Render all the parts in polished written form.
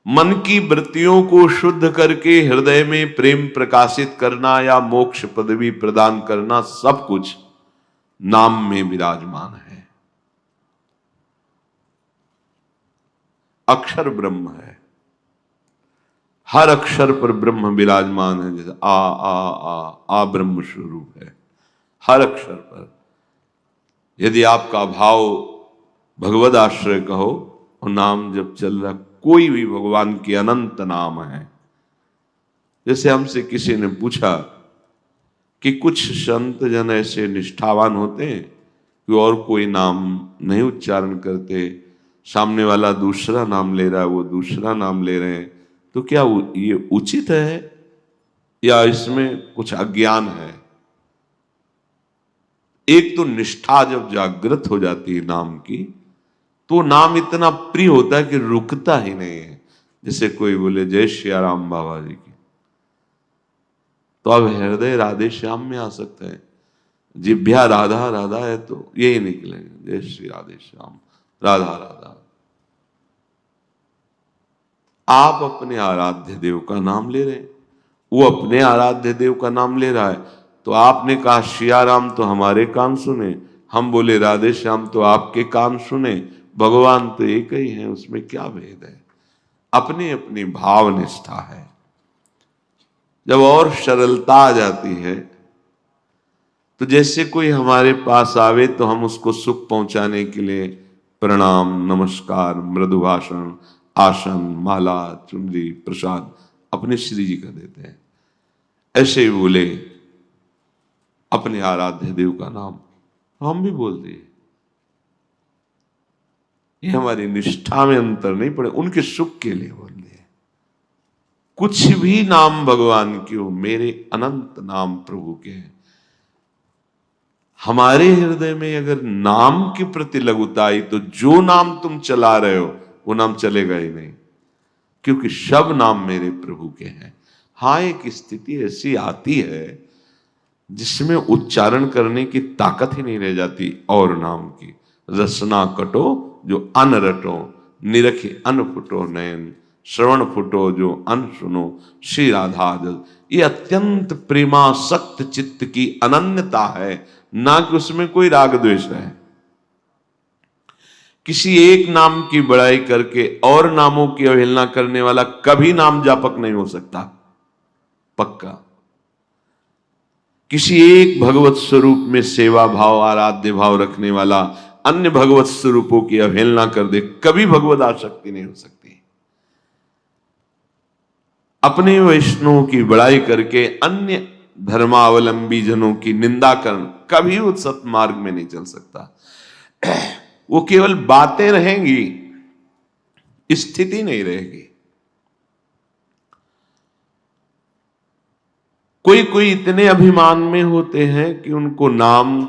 मन की वृत्तियों को शुद्ध करके हृदय में प्रेम प्रकाशित करना या मोक्ष पदवी प्रदान करना, सब कुछ नाम में विराजमान है। अक्षर ब्रह्म है, हर अक्षर पर ब्रह्म विराजमान है। जैसे आ ब्रह्म स्वरूप है हर अक्षर पर। यदि आपका भाव भगवद आश्रय का हो और नाम जब चल रहा, कोई भी भगवान के अनंत नाम है। जैसे हमसे किसी ने पूछा कि कुछ संत जन ऐसे निष्ठावान होते हैं कि और कोई नाम नहीं उच्चारण करते, सामने वाला दूसरा नाम ले रहा है, वो दूसरा नाम ले रहे हैं, तो क्या ये उचित है या इसमें कुछ अज्ञान है? एक तो निष्ठा जब जागृत हो जाती है नाम की, तो नाम इतना प्रिय होता है कि रुकता ही नहीं है। जैसे कोई बोले जय श्री राम बाबा जी की, तो अब हृदय राधे श्याम में आ सकता है। जिभ्या राधा राधा है तो यही निकलेंगे, जय श्री राधे श्याम, राधा राधा। आप अपने आराध्य देव का नाम ले रहे हैं, वो अपने आराध्य देव का नाम ले रहा है। तो आपने कहा श्रिया राम तो हमारे कान सुने, हम बोले राधे श्याम तो आपके कान सुने। भगवान तो एक ही है, उसमें क्या भेद है? अपनी अपनी भाव निष्ठा है। जब और सरलता आ जाती है, तो जैसे कोई हमारे पास आवे तो हम उसको सुख पहुंचाने के लिए प्रणाम, नमस्कार, मृदु भाषण, आसन, माला, चुनरी, प्रसाद अपने श्री जी का देते हैं। ऐसे ही बोले अपने आराध्य देव का नाम हम भी बोल दिए। ये हमारी निष्ठा में अंतर नहीं पड़े, उनके सुख के लिए बोल दिए। कुछ भी नाम भगवान की हो, मेरे अनंत नाम प्रभु के हैं। हमारे हृदय में अगर नाम के प्रति लघुता आई तो जो नाम तुम चला रहे हो वो नाम चलेगा ही नहीं, क्योंकि सब नाम मेरे प्रभु के हैं। हाँ, एक स्थिति ऐसी आती है जिसमें उच्चारण करने की ताकत ही नहीं रह जाती और नाम की। रसना कटो जो अन रटो, निरखे अन फुटो नयन, श्रवण फुटो जो अन सुनो, श्री राधा जल। ये अत्यंत प्रेमासक्त चित्त की अनन्यता है, ना कि उसमें कोई राग द्वेष है। किसी एक नाम की बड़ाई करके और नामों की अवहेलना करने वाला कभी नाम जापक नहीं हो सकता, पक्का। किसी एक भगवत स्वरूप में सेवा भाव, आराध्य भाव रखने वाला अन्य भगवत स्वरूपों की अवहेलना कर दे, कभी भगवत आसक्ति नहीं हो सकती। अपने वैष्णव की बड़ाई करके अन्य धर्मावलंबी जनों की निंदा करना कभी उस सत्मार्ग में नहीं चल सकता। वो केवल बातें रहेंगी, स्थिति नहीं रहेगी। कोई कोई इतने अभिमान में होते हैं कि उनको नाम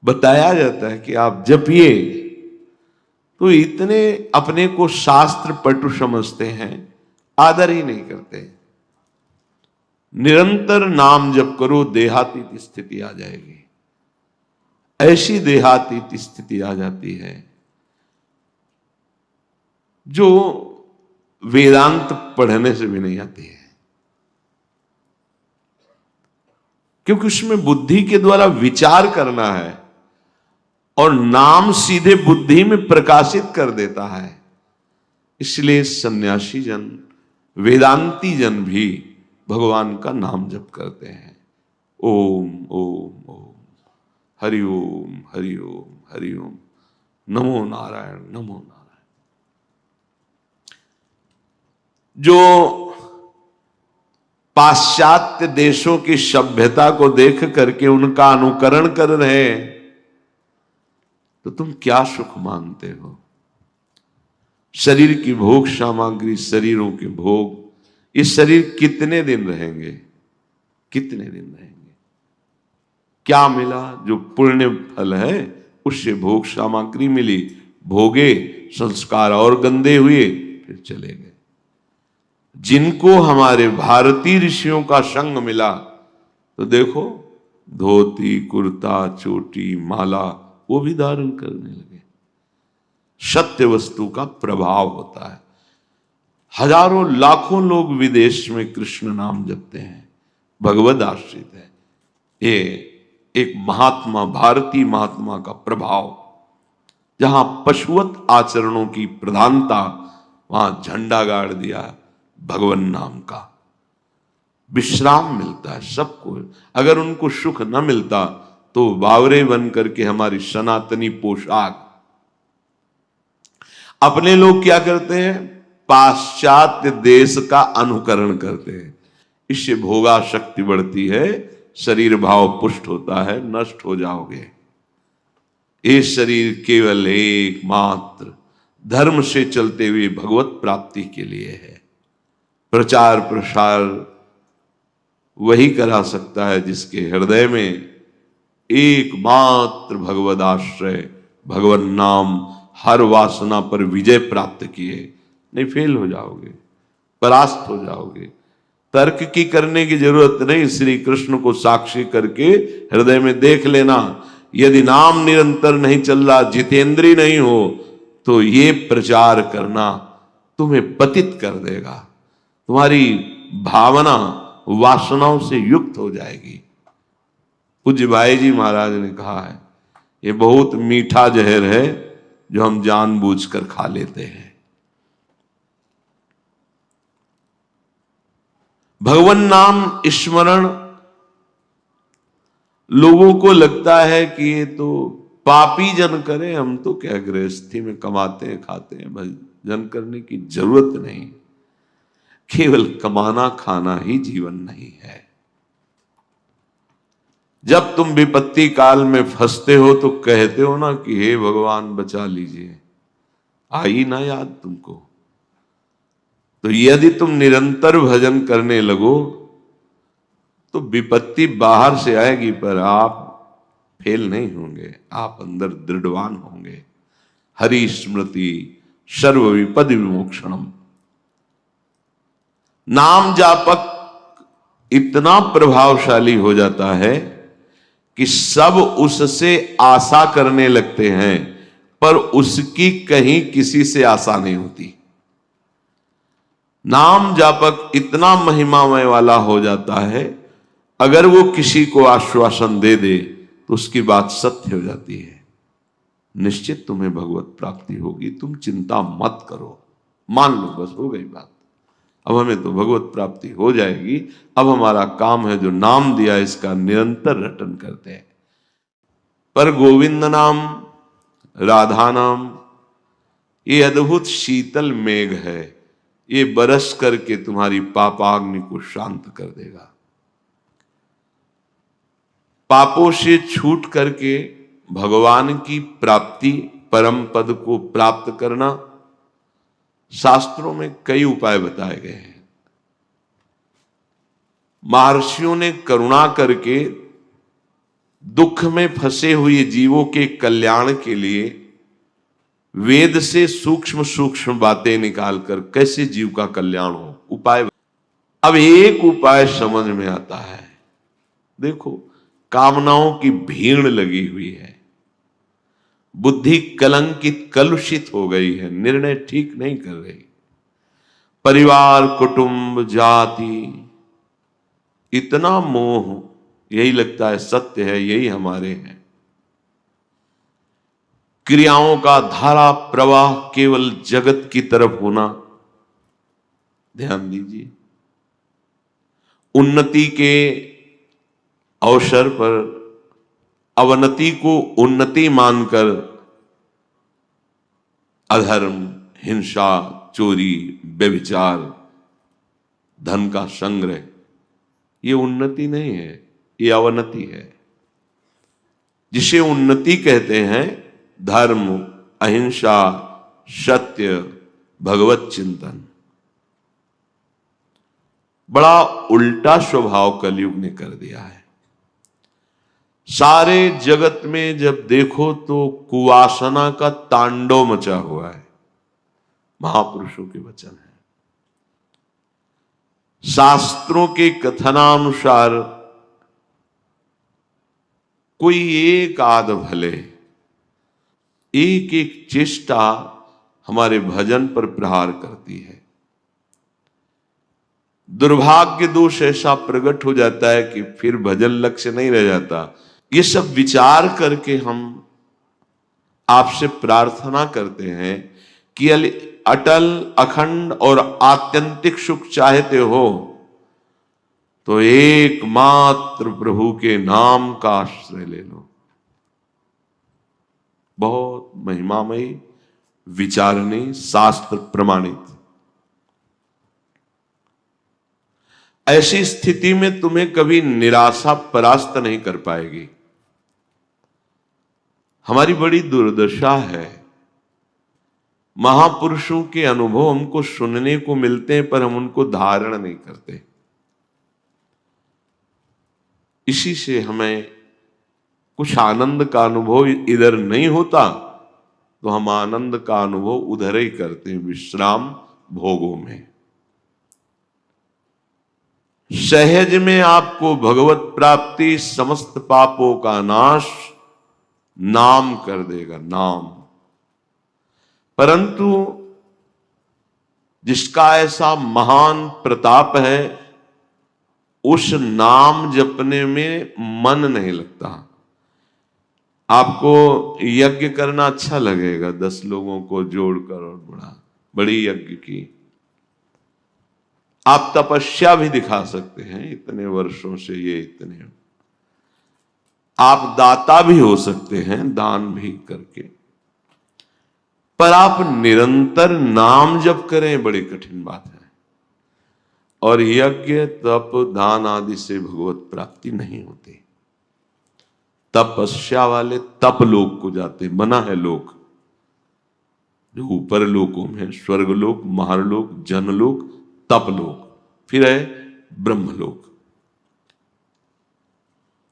बताया जाता है कि आप जपिए, तो इतने अपने को शास्त्र पटु समझते हैं, आदर ही नहीं करते। निरंतर नाम जप करो, देहातीत स्थिति आ जाएगी। ऐसी देहातीत स्थिति आ जाती है जो वेदांत पढ़ने से भी नहीं आती है, क्योंकि उसमें बुद्धि के द्वारा विचार करना है और नाम सीधे बुद्धि में प्रकाशित कर देता है। इसलिए सन्यासी जन, वेदांती जन भी भगवान का नाम जप करते हैं। ओम ओम ओम, हरि ओम हरि ओम हरि ओम, नमो नारायण नमो नारायण। जो पाश्चात्य देशों की सभ्यता को देख करके उनका अनुकरण कर रहे हैं, तो तुम क्या सुख मानते हो? शरीर की भोग सामग्री, शरीरों के भोग, ये शरीर कितने दिन रहेंगे? कितने दिन रहेंगे? क्या मिला? जो पुण्य फल है उससे भोग सामग्री मिली, भोगे, संस्कार और गंदे हुए, फिर चले गए। जिनको हमारे भारतीय ऋषियों का संग मिला, तो देखो धोती, कुर्ता, चोटी, माला वो भी धारण करने लगे। सत्य वस्तु का प्रभाव होता है। हजारों लाखों लोग विदेश में कृष्ण नाम जपते हैं, भगवद आश्रित है। ये एक महात्मा, भारतीय महात्मा का प्रभाव, जहां पशुवत आचरणों की प्रधानता, वहां झंडा गाड़ दिया भगवान नाम का। विश्राम मिलता है सबको। अगर उनको सुख न मिलता तो बावरे बन करके हमारी सनातनी पोशाक, अपने लोग क्या करते हैं, पाश्चात्य देश का अनुकरण करते हैं। इससे भोगा शक्ति बढ़ती है, शरीर भाव पुष्ट होता है, नष्ट हो जाओगे। ये शरीर केवल एकमात्र धर्म से चलते हुए भगवत प्राप्ति के लिए है। प्रचार प्रसार वही करा सकता है जिसके हृदय में एकमात्र भगवद आश्रय, भगवान नाम हर वासना पर विजय प्राप्त किए। नहीं, फेल हो जाओगे, परास्त हो जाओगे। तर्क की करने की जरूरत नहीं, श्री कृष्ण को साक्षी करके हृदय में देख लेना। यदि नाम निरंतर नहीं चल रहा, जितेंद्री नहीं हो, तो ये प्रचार करना तुम्हें पतित कर देगा। तुम्हारी भावना वासनाओं से युक्त हो जाएगी। पूज्य भाई जी महाराज ने कहा है, ये बहुत मीठा जहर है जो हम जानबूझकर खा लेते हैं। भगवान नाम स्मरण, लोगों को लगता है कि ये तो पापी जन करें, हम तो क्या गृहस्थी में कमाते हैं खाते हैं, भजन करने की जरूरत नहीं। केवल कमाना खाना ही जीवन नहीं है। जब तुम विपत्ति काल में फंसते हो तो कहते हो ना कि हे भगवान बचा लीजिए, आई ना याद तुमको? तो यदि तुम निरंतर भजन करने लगो तो विपत्ति बाहर से आएगी, पर आप फेल नहीं होंगे, आप अंदर दृढ़वान होंगे। हरि स्मृति सर्व विपद विमोक्षणम। नाम जापक इतना प्रभावशाली हो जाता है कि सब उससे आशा करने लगते हैं, पर उसकी कहीं किसी से आशा नहीं होती। नाम जापक इतना महिमामय वाला हो जाता है, अगर वो किसी को आश्वासन दे दे तो उसकी बात सत्य हो जाती है। निश्चित तुम्हें भगवत प्राप्ति होगी, तुम चिंता मत करो, मान लो, बस हो गई बात। अब हमें तो भगवत प्राप्ति हो जाएगी। अब हमारा काम है जो नाम दिया इसका निरंतर रटन करते हैं। पर गोविंद नाम, राधा नाम, ये अद्भुत शीतल मेघ है, ये बरस करके तुम्हारी पापाग्नि को शांत कर देगा। पापों से छूट करके भगवान की प्राप्ति, परम पद को प्राप्त करना, शास्त्रों में कई उपाय बताए गए हैं। महर्षियों ने करुणा करके दुख में फंसे हुए जीवों के कल्याण के लिए वेद से सूक्ष्म सूक्ष्म बातें निकालकर कैसे जीव का कल्याण हो, उपाय। अब एक उपाय समझ में आता है। देखो, कामनाओं की भीड़ लगी हुई है, बुद्धि कलंकित कलुषित हो गई है, निर्णय ठीक नहीं कर रही। परिवार, कुटुंब, जाति, इतना मोह, यही लगता है सत्य है, यही हमारे हैं। क्रियाओं का धारा प्रवाह केवल जगत की तरफ होना। ध्यान दीजिए, उन्नति के अवसर पर अवनति को उन्नति मानकर अधर्म, हिंसा, चोरी, व्यभिचार, धन का संग्रह, ये उन्नति नहीं है, ये अवनति है। जिसे उन्नति कहते हैं धर्म, अहिंसा, सत्य, भगवत चिंतन। बड़ा उल्टा स्वभाव कलयुग ने कर दिया है। सारे जगत में जब देखो तो कुवासना का तांडव मचा हुआ है। महापुरुषों के वचन है, शास्त्रों के कथनानुसार कोई एक आध भले, एक एक चेष्टा हमारे भजन पर प्रहार करती है। दुर्भाग्य दोष ऐसा प्रकट हो जाता है कि फिर भजन लक्ष्य नहीं रह जाता। ये सब विचार करके हम आपसे प्रार्थना करते हैं कि अटल, अखंड और आत्यंतिक सुख चाहते हो तो एकमात्र प्रभु के नाम का आश्रय ले लो। बहुत महिमामयी, विचारणी, शास्त्र प्रमाणित। ऐसी स्थिति में तुम्हें कभी निराशा परास्त नहीं कर पाएगी। हमारी बड़ी दुर्दशा है, महापुरुषों के अनुभव हमको सुनने को मिलते हैं पर हम उनको धारण नहीं करते। इसी से हमें कुछ आनंद का अनुभव इधर नहीं होता तो हम आनंद का अनुभव उधर ही करते हैं, विश्राम भोगों में। सहज में आपको भगवत प्राप्ति, समस्त पापों का नाश नाम कर देगा, नाम। परंतु जिसका ऐसा महान प्रताप है, उस नाम जपने में मन नहीं लगता। आपको यज्ञ करना अच्छा लगेगा, 10 लोगों को जोड़कर और बड़ी यज्ञ की। आप तपस्या भी दिखा सकते हैं, इतने वर्षों से ये इतने। आप दाता भी हो सकते हैं, दान भी करके। पर आप निरंतर नाम जप करें, बड़ी कठिन बात है। और यज्ञ, तप, दान आदि से भगवत प्राप्ति नहीं होती। तपस्या वाले तप लोक को जाते, बना है लोक जो ऊपर लोकों में, स्वर्गलोक, महारलोक, जनलोक, तपलोक, फिर है ब्रह्मलोक।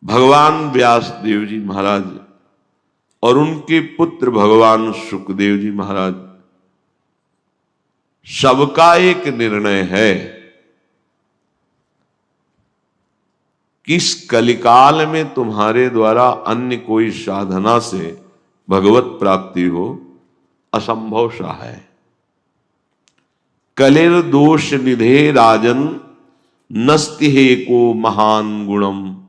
भगवान व्यास देव जी महाराज और उनके पुत्र भगवान सुखदेव जी महाराज, सबका एक निर्णय है कि इस कलिकाल में तुम्हारे द्वारा अन्य कोई साधना से भगवत प्राप्ति हो असंभव सा है। कलेर दोष निधे राजन, नस्ति हे को महान गुणम,